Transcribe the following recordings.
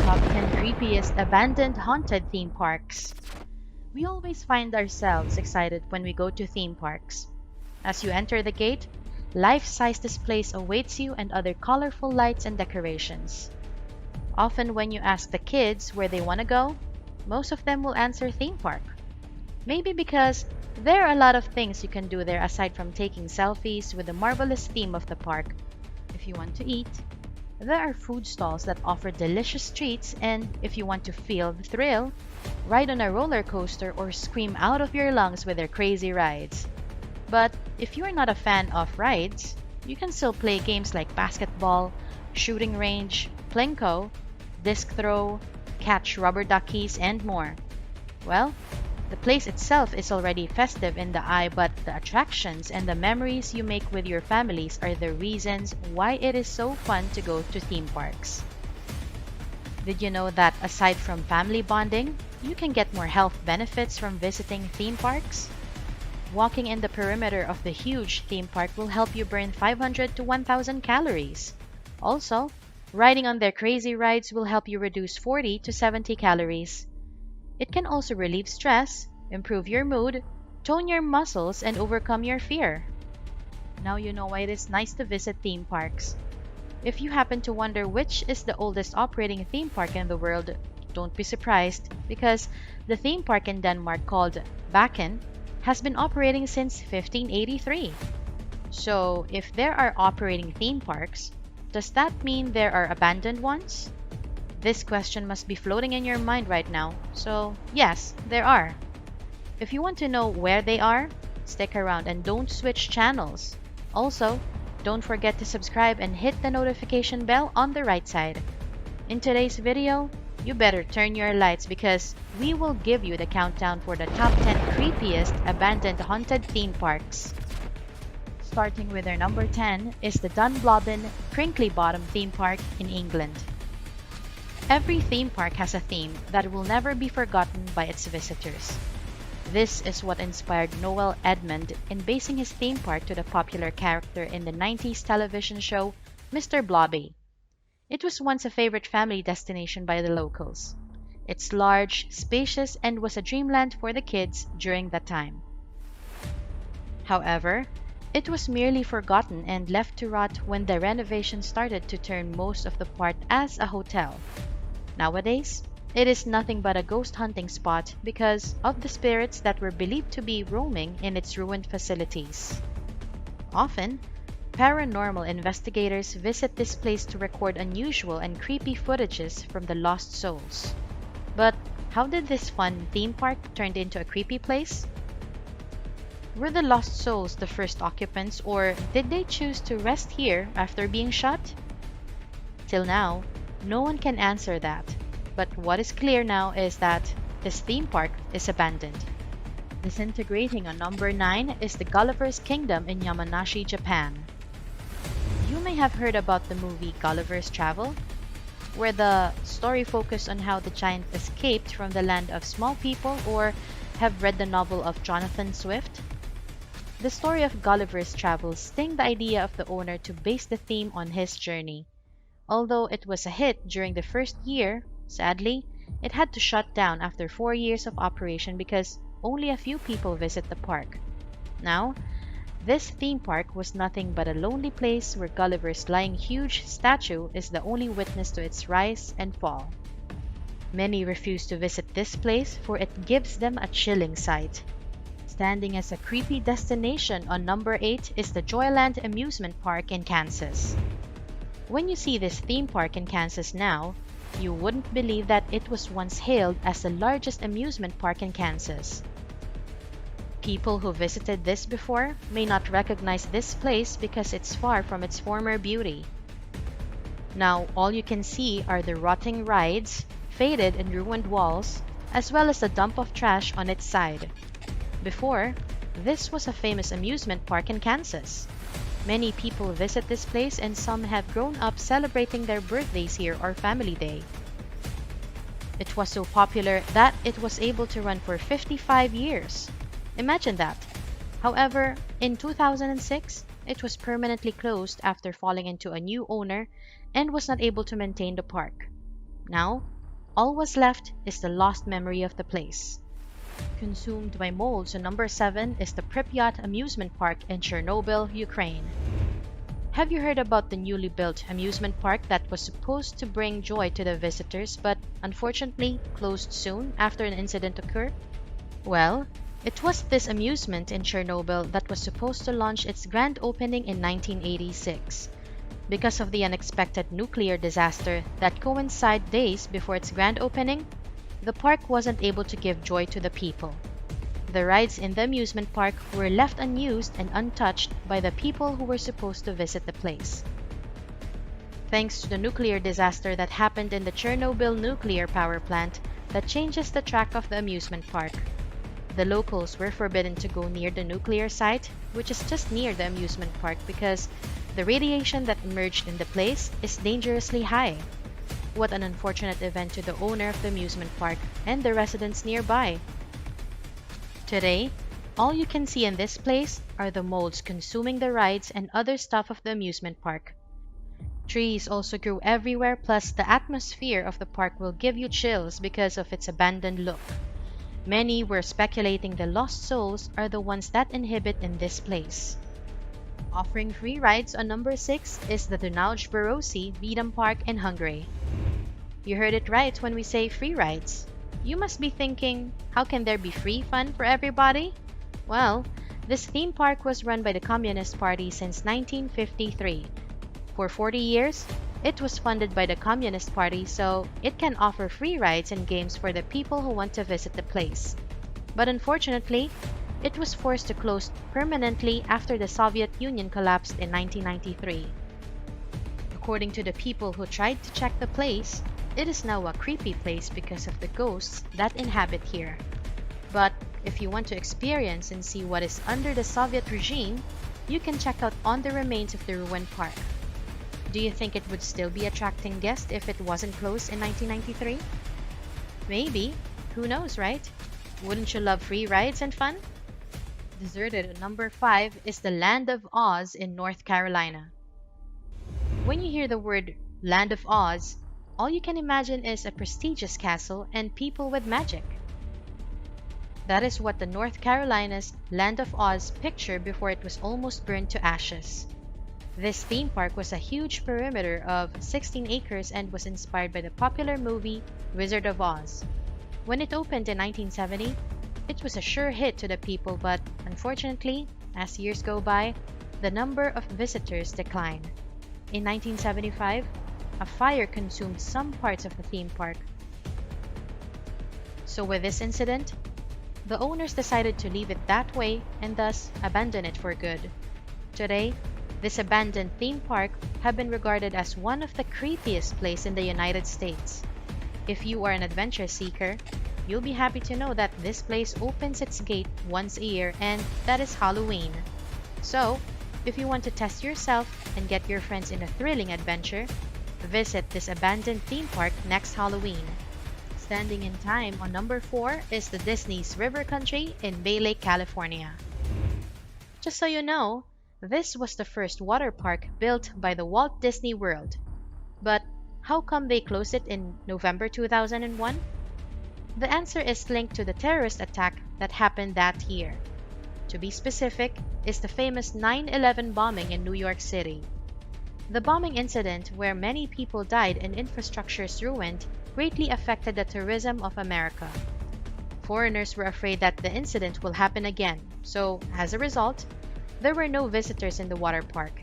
top 10 creepiest abandoned haunted theme parks. We always find ourselves excited when we go to theme parks. As you enter the gate, life-size displays awaits you and other colorful lights and decorations. Often when you ask the kids where they want to go, most of them will answer theme park. Maybe because there are a lot of things you can do there aside from taking selfies with the marvelous theme of the park. If you want to eat, there are food stalls that offer delicious treats, and if you want to feel the thrill, ride on a roller coaster or scream out of your lungs with their crazy rides. But if you are not a fan of rides, you can still play games like basketball, shooting range, plinko, disc throw, catch rubber duckies, and more. Well, the place itself is already festive in the eye, but the attractions and the memories you make with your families are the reasons why it is so fun to go to theme parks. Did you know that aside from family bonding, you can get more health benefits from visiting theme parks? Walking in the perimeter of the huge theme park will help you burn 500 to 1,000 calories. Also, riding on their crazy rides will help you reduce 40 to 70 calories. It can also relieve stress, improve your mood, tone your muscles, and overcome your fear. Now you know why it is nice to visit theme parks. If you happen to wonder which is the oldest operating theme park in the world, don't be surprised, because the theme park in Denmark called Beatem has been operating since 1583. So, if there are operating theme parks, does that mean there are abandoned ones? This question must be floating in your mind right now, so yes, there are. If you want to know where they are, stick around and don't switch channels. Also, don't forget to subscribe and hit the notification bell on the right side. In today's video, you better turn your lights because we will give you the countdown for the top 10 creepiest abandoned haunted theme parks. Starting with our number 10 is the Dun Blobbin Crinkly Bottom theme park in England. Every theme park has a theme that will never be forgotten by its visitors. This is what inspired Noel Edmond in basing his theme park to the popular character in the 90s television show Mr. Blobby. It was once a favorite family destination by the locals. It's large, spacious, and was a dreamland for the kids during that time. However, it was merely forgotten and left to rot when the renovation started to turn most of the park as a hotel. Nowadays, it is nothing but a ghost hunting spot because of the spirits that were believed to be roaming in its ruined facilities. Often, paranormal investigators visit this place to record unusual and creepy footages from the lost souls. But how did this fun theme park turn into a creepy place? Were the lost souls the first occupants, or did they choose to rest here after being shot? Till now, no one can answer that, but what is clear now is that this theme park is abandoned. Disintegrating on number 9 is the Gullivers Kingdom in Yamanashi, Japan. You may have heard about the movie Gulliver's Travel, where the story focused on how the giant escaped from the land of small people, or have read the novel of Jonathan Swift. The story of Gulliver's Travels sting the idea of the owner to base the theme on his journey. Although it was a hit during the first year, sadly, it had to shut down after 4 years of operation because only a few people visit the park. Now, this theme park was nothing but a lonely place where Gulliver's lying huge statue is the only witness to its rise and fall. Many refuse to visit this place for it gives them a chilling sight. Standing as a creepy destination on number 8 is the Joyland Amusement Park in Kansas. When you see this theme park in Kansas now, you wouldn't believe that it was once hailed as the largest amusement park in Kansas. People who visited this before may not recognize this place because it's far from its former beauty. Now, all you can see are the rotting rides, faded and ruined walls, as well as a dump of trash on its side. Before, this was a famous amusement park in Kansas. Many people visit this place and some have grown up celebrating their birthdays here or family day. It was so popular that it was able to run for 55 years. Imagine that. However, in 2006, it was permanently closed after falling into a new owner and was not able to maintain the park. Now, All was left is the lost memory of the place. Consumed by molds on number 7 is the Pripyat Amusement Park in Chernobyl, Ukraine. Have you heard about the newly built amusement park that was supposed to bring joy to the visitors but unfortunately closed soon after an incident occurred? Well, it was this amusement in Chernobyl that was supposed to launch its grand opening in 1986. Because of the unexpected nuclear disaster that coincided days before its grand opening, the park wasn't able to give joy to the people. The rides in the amusement park were left unused and untouched by the people who were supposed to visit the place. Thanks to the nuclear disaster that happened in the Chernobyl nuclear power plant that changes the track of the amusement park, the locals were forbidden to go near the nuclear site, which is just near the amusement park because the radiation that emerged in the place is dangerously high. What an unfortunate event to the owner of the amusement park and the residents nearby. Today, all you can see in this place are the molds consuming the rides and other stuff of the amusement park. Trees also grew everywhere, plus the atmosphere of the park will give you chills because of its abandoned look. Many were speculating the lost souls are the ones that inhabit in this place. Offering free rides on number 6 is the Dinajpur Beatem Park in Hungary. You heard it right when we say free rides. You must be thinking, how can there be free fun for everybody? Well, this theme park was run by the Communist Party since 1953. For 40 years, it was funded by the Communist Party, so it can offer free rides and games for the people who want to visit the place. But unfortunately, it was forced to close permanently after the Soviet Union collapsed in 1993. According to the people who tried to check the place, it is now a creepy place because of the ghosts that inhabit here. But if you want to experience and see what is under the Soviet regime, you can check out on the remains of the ruined park. Do you think it would still be attracting guests if it wasn't closed in 1993? Maybe. Who knows, right? Wouldn't you love free rides and fun? Deserted at number 5 is the Land of Oz in North Carolina. When you hear the word Land of Oz, all you can imagine is a prestigious castle and people with magic. That is what the North Carolina's Land of Oz pictured before it was almost burned to ashes. This theme park was a huge perimeter of 16 acres and was inspired by the popular movie Wizard of Oz. When it opened in 1970, it was a sure hit to the people, but unfortunately, as years go by, the number of visitors declined. In 1975, a fire consumed some parts of the theme park. So with this incident, the owners decided to leave it that way and thus abandon it for good. Today, this abandoned theme park have been regarded as one of the creepiest places in the United States. If you are an adventure seeker, you'll be happy to know that this place opens its gate once a year, and that is Halloween. So, if you want to test yourself and get your friends in a thrilling adventure, visit this abandoned theme park next Halloween. Standing in time on number 4 is the Disney's River Country in Bay Lake, California. Just so you know, this was the first water park built by the Walt Disney World. But how come they closed it in November 2001? The answer is linked to the terrorist attack that happened that year. To be specific, is the famous 9/11 bombing in New York City. The bombing incident, where many people died and infrastructures ruined, greatly affected the tourism of America. Foreigners were afraid that the incident will happen again, so as a result, there were no visitors in the water park.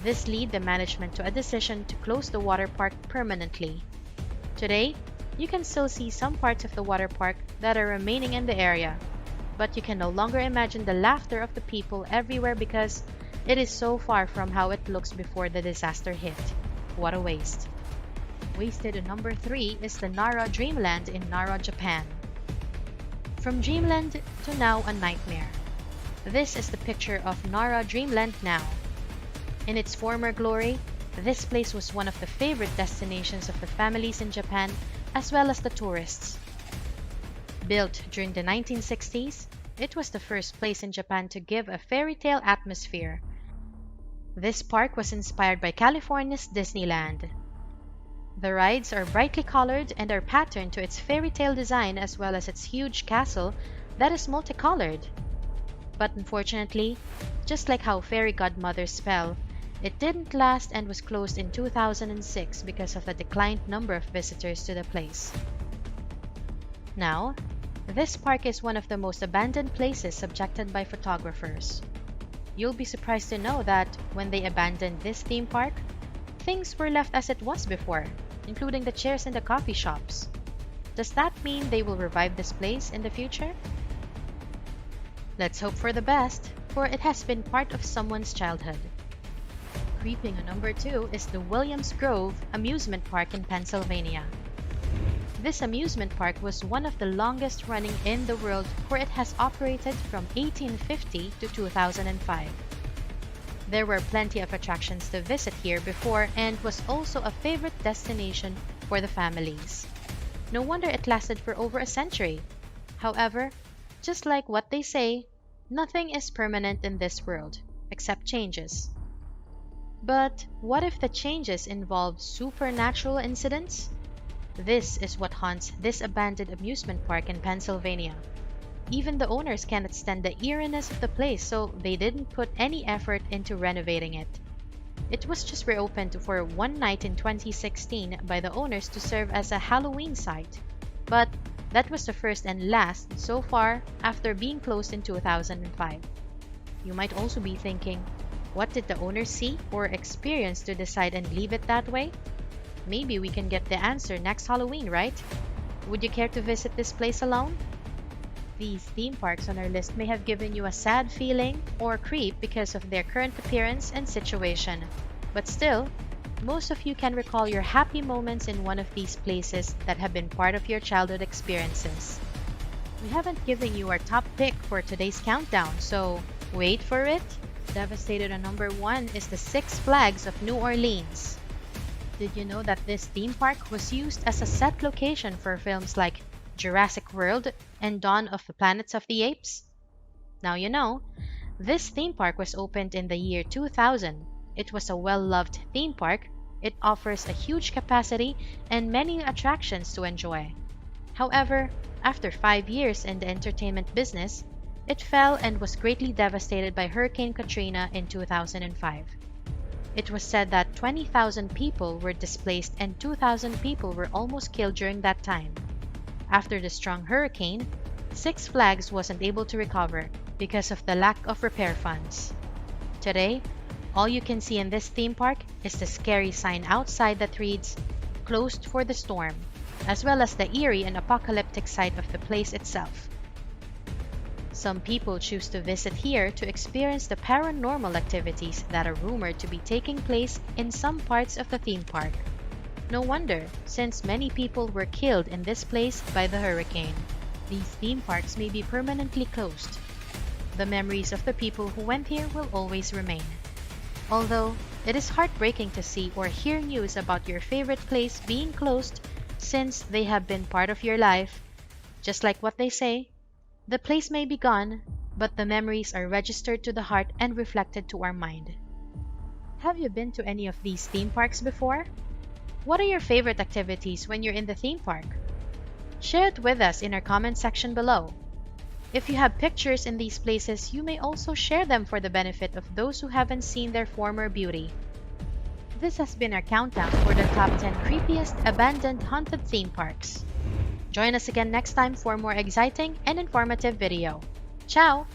This led the management to a decision to close the water park permanently. Today, you can still see some parts of the water park that are remaining in the area, but you can no longer imagine the laughter of the people everywhere because it is so far from how it looks before the disaster hit. What a waste. Wasted at number 3 is the Nara Dreamland in Nara, Japan. From dreamland to now a nightmare. This is the picture of Nara Dreamland now. In its former glory, this place was one of the favorite destinations of the families in Japan as well as the tourists. Built during the 1960s, it was the first place in Japan to give a fairy tale atmosphere. This park was inspired by California's Disneyland. The rides are brightly colored and are patterned to its fairy tale design as well as its huge castle that is multicolored. But unfortunately, just like how fairy godmother's spell, it didn't last and was closed in 2006 because of the declined number of visitors to the place. Now, this park is one of the most abandoned places subjected by photographers. You'll be surprised to know that when they abandoned this theme park, things were left as it was before, including the chairs and the coffee shops. Does that mean they will revive this place in the future? Let's hope for the best, for it has been part of someone's childhood. Creeping on number 2 is the Williams Grove Amusement Park in Pennsylvania. This amusement park was one of the longest running in the world, for it has operated from 1850 to 2005. There were plenty of attractions to visit here before and was also a favorite destination for the families. No wonder it lasted for over a century. However, just like what they say, nothing is permanent in this world, except changes. But what if the changes involve supernatural incidents? This is what haunts this abandoned amusement park in Pennsylvania. Even the owners cannot stand the eeriness of the place, so they didn't put any effort into renovating it. It was just reopened for one night in 2016 by the owners to serve as a Halloween site. But that was the first and last so far after being closed in 2005. You might also be thinking, what did the owners see or experience to decide and leave it that way? Maybe we can get the answer next Halloween, right? Would you care to visit this place alone? These theme parks on our list may have given you a sad feeling or creep because of their current appearance and situation. But still, most of you can recall your happy moments in one of these places that have been part of your childhood experiences. We haven't given you our top pick for today's countdown, so wait for it. Devastated on number 1 is the Six Flags of New Orleans. Did you know that this theme park was used as a set location for films like Jurassic World and Dawn of the Planets of the Apes? Now you know. This theme park was opened in the year 2000. It was a well-loved theme park. It offers a huge capacity and many attractions to enjoy. However, after 5 years in the entertainment business, it fell and was greatly devastated by Hurricane Katrina in 2005. It was said that 20,000 people were displaced and 2,000 people were almost killed during that time. After the strong hurricane, Six Flags wasn't able to recover because of the lack of repair funds. Today, all you can see in this theme park is the scary sign outside that reads, "Closed for the storm," as well as the eerie and apocalyptic side of the place itself. Some people choose to visit here to experience the paranormal activities that are rumored to be taking place in some parts of the theme park. No wonder, since many people were killed in this place by the hurricane. These theme parks may be permanently closed. The memories of the people who went here will always remain. Although, it is heartbreaking to see or hear news about your favorite place being closed since they have been part of your life. Just like what they say, the place may be gone, but the memories are registered to the heart and reflected to our mind. Have you been to any of these theme parks before? What are your favorite activities when you're in the theme park? Share it with us in our comment section below. If you have pictures in these places, you may also share them for the benefit of those who haven't seen their former beauty. This has been our countdown for the top 10 creepiest abandoned haunted theme parks. Join us again next time for a more exciting and informative video. Ciao!